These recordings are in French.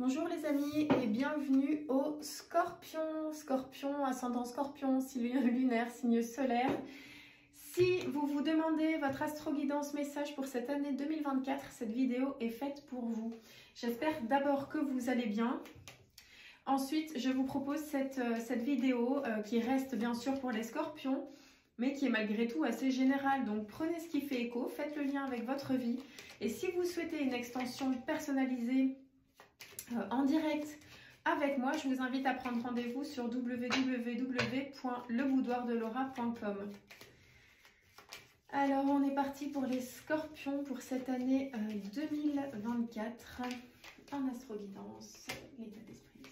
Bonjour les amis et bienvenue au Scorpion. Scorpion, ascendant Scorpion, signe lunaire, signe solaire. Si vous vous demandez votre astro-guidance message pour cette année 2024, cette vidéo est faite pour vous. J'espère d'abord que vous allez bien. Ensuite, je vous propose cette vidéo qui reste bien sûr pour les Scorpions, mais qui est malgré tout assez générale. Donc prenez ce qui fait écho, faites le lien avec votre vie. Et si vous souhaitez une extension personnalisée en direct avec moi, je vous invite à prendre rendez-vous sur www.leboudoirdelora.com. Alors, on est parti pour les Scorpions pour cette année 2024 en astro-guidance, l'état d'esprit des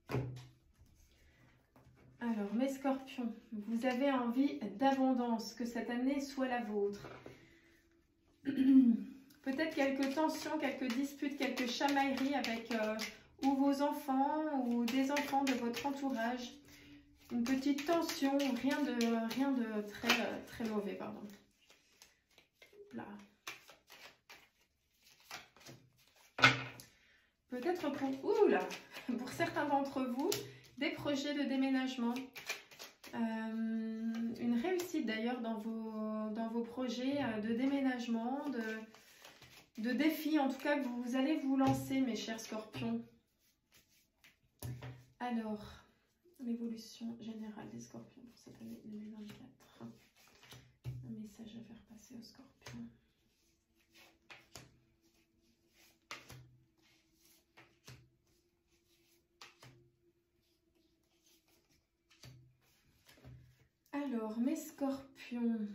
Scorpions. Alors, mes Scorpions, vous avez envie d'abondance, que cette année soit la vôtre. Peut-être quelques tensions, quelques disputes, quelques chamailleries avec ou vos enfants ou des enfants de votre entourage. Une petite tension, rien de très mauvais, pardon. Là. Peut-être pour certains d'entre vous, des projets de déménagement. Une réussite d'ailleurs dans vos projets de déménagement, de défis en tout cas que vous allez vous lancer, mes chers Scorpions. Alors, l'évolution générale des Scorpions pour cette année 2024. Un message à faire passer aux Scorpions. Alors, mes Scorpions.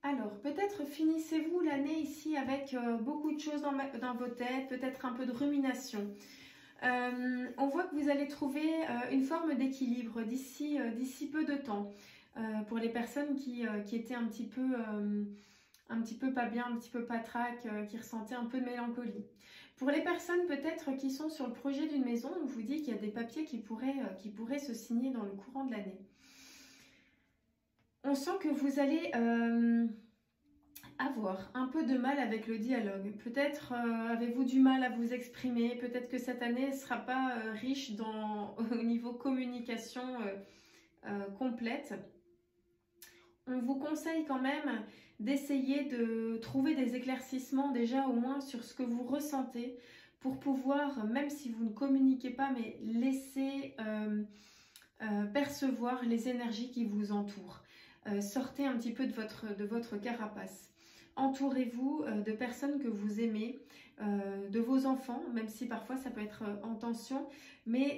Alors, peut-être finissez-vous l'année ici avec beaucoup de choses dans vos têtes, peut-être un peu de rumination. On voit que vous allez trouver une forme d'équilibre d'ici peu de temps. Pour les personnes qui étaient un petit peu pas bien, un petit peu patraque, qui ressentaient un peu de mélancolie. Pour les personnes peut-être qui sont sur le projet d'une maison, on vous dit qu'il y a des papiers qui pourraient se signer dans le courant de l'année. On sent que vous allez avoir un peu de mal avec le dialogue. Peut-être avez-vous du mal à vous exprimer. Peut-être que cette année ne sera pas riche au niveau communication complète. On vous conseille quand même d'essayer de trouver des éclaircissements déjà au moins sur ce que vous ressentez pour pouvoir, même si vous ne communiquez pas, mais laisser percevoir les énergies qui vous entourent. Sortez un petit peu de votre carapace. Entourez-vous de personnes que vous aimez, de vos enfants, même si parfois ça peut être en tension, mais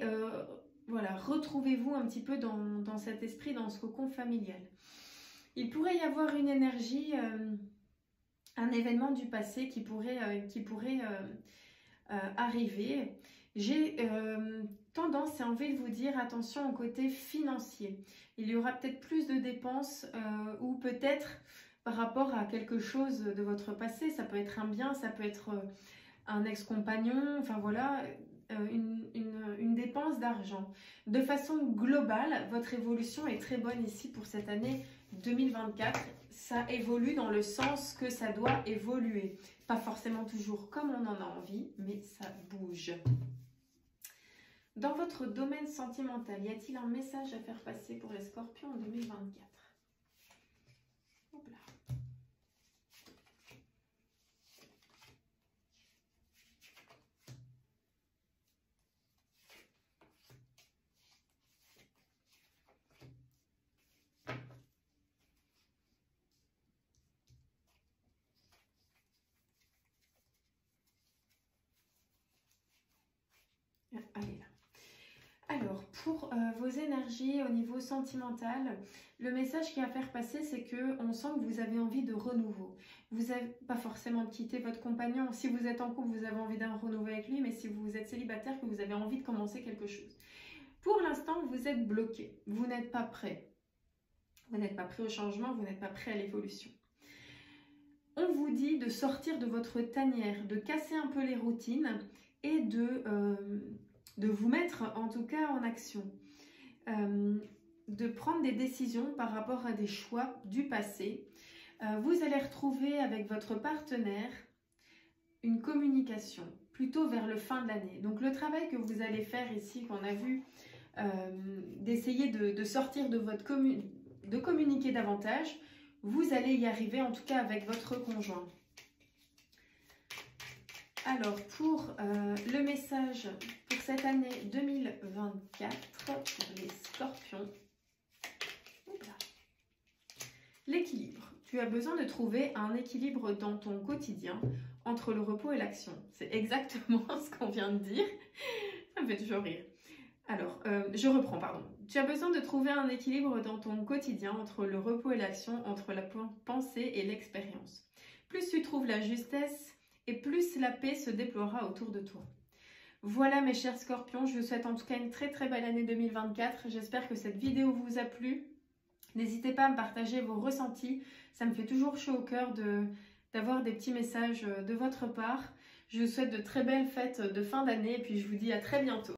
voilà, retrouvez-vous un petit peu dans cet esprit, dans ce cocon familial. Il pourrait y avoir une énergie, un événement du passé qui pourrait arriver. J'ai tendance et envie de vous dire attention au côté financier. Il y aura peut-être plus de dépenses ou peut-être par rapport à quelque chose de votre passé. Ça peut être un bien, ça peut être un ex-compagnon, enfin voilà, une dépense d'argent. De façon globale, votre évolution est très bonne ici pour cette année 2024. Ça évolue dans le sens que ça doit évoluer. Pas forcément toujours comme on en a envie, mais ça bouge. Dans votre domaine sentimental, y a-t-il un message à faire passer pour les Scorpions en 2024? Hop là. Allez là. Alors, pour vos énergies au niveau sentimental, le message qu'il y a à faire passer, c'est qu'on sent que vous avez envie de renouveau. Vous n'avez pas forcément de quitter votre compagnon. Si vous êtes en couple, vous avez envie d'un renouveau avec lui, mais si vous êtes célibataire, que vous avez envie de commencer quelque chose. Pour l'instant, vous êtes bloqué. Vous n'êtes pas prêt. Vous n'êtes pas prêt au changement, vous n'êtes pas prêt à l'évolution. On vous dit de sortir de votre tanière, de casser un peu les routines et de vous mettre en tout cas en action. de prendre des décisions par rapport à des choix du passé. Vous allez retrouver avec votre partenaire une communication plutôt vers le fin de l'année. Donc le travail que vous allez faire ici, qu'on a vu, d'essayer de sortir de votre de communiquer davantage, vous allez y arriver en tout cas avec votre conjoint. Alors pour le message pour cette année 2024 pour les scorpions, l'équilibre. Tu as besoin de trouver un équilibre dans ton quotidien entre le repos et l'action. C'est exactement ce qu'on vient de dire. Ça me fait toujours rire. Alors, je reprends, pardon. Tu as besoin de trouver un équilibre dans ton quotidien entre le repos et l'action, entre la pensée et l'expérience. Plus tu trouves la justesse et plus la paix se déploiera autour de toi. Voilà mes chers scorpions, je vous souhaite en tout cas une très très belle année 2024. J'espère que cette vidéo vous a plu. N'hésitez pas à me partager vos ressentis. Ça me fait toujours chaud au cœur d'avoir des petits messages de votre part. Je vous souhaite de très belles fêtes de fin d'année et puis je vous dis à très bientôt.